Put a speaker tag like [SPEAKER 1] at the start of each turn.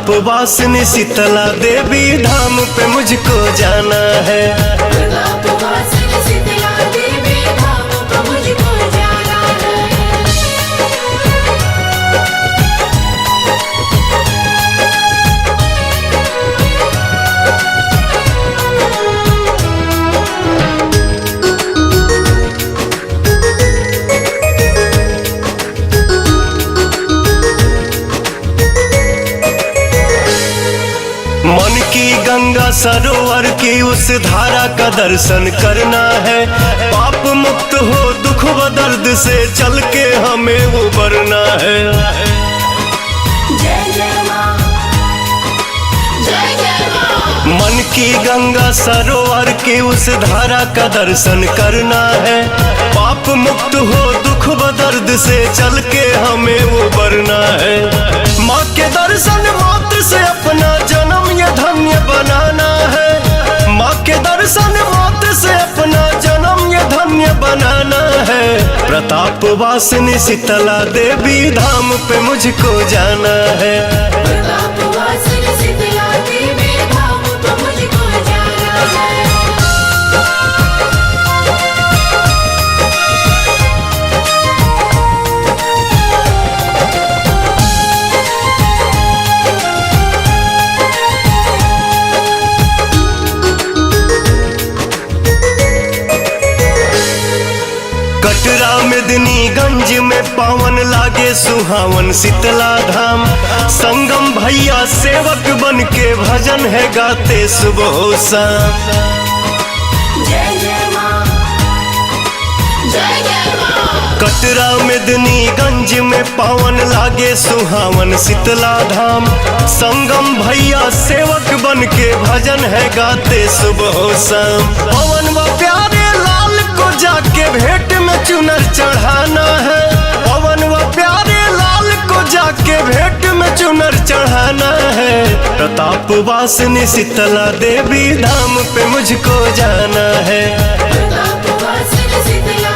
[SPEAKER 1] प्रताप वासिनी शीतला देवी धाम पे मुझको जाना है।
[SPEAKER 2] प्रताप वासिनी शीतला देवी धाम पे मुझको जाना है।
[SPEAKER 1] मन की गंगा सरोवर की उस धारा का दर्शन करना है। पाप मुक्त हो दुख व दर्द से चल के हमें उबरना है।
[SPEAKER 2] जय जय मां, जय जय मां।
[SPEAKER 1] मन की गंगा सरोवर की उस धारा का दर्शन करना है। पाप मुक्त हो दुख व दर्द से चल के हमें उबरना है। माँ के दर्शन मात्र से अपना जन्म ये धन्य बनाना है। माँ के दर्शन मात्र से अपना जन्म ये धन्य बनाना है। प्रताप वासिनी शीतला देवी धाम पे मुझको जाना है।
[SPEAKER 2] प्रताप वासिनी शीतला देवी धाम पे मुझको जाना है।
[SPEAKER 1] कटरा मेदिनीगंज में पावन लागे सुहावन शीतला धाम। संगम भैया सेवक बन के भजन है गाते सुबह शाम।
[SPEAKER 2] जय जय मां, जय जय मां।
[SPEAKER 1] कटरा मेदिनीगंज में पावन लागे सुहावन शीतला धाम। संगम भैया सेवक बन के भजन है गाते सुबह शाम। पवन व प्यारे लाल को जाके भेंट में चुनर चढ़ाना है। पवन व प्यारे लाल को जाके भेंट में चुनर चढ़ाना है। प्रताप वासिनी शीतला देवी धाम पे मुझको जाना है।
[SPEAKER 2] प्रताप वासिनी शीतला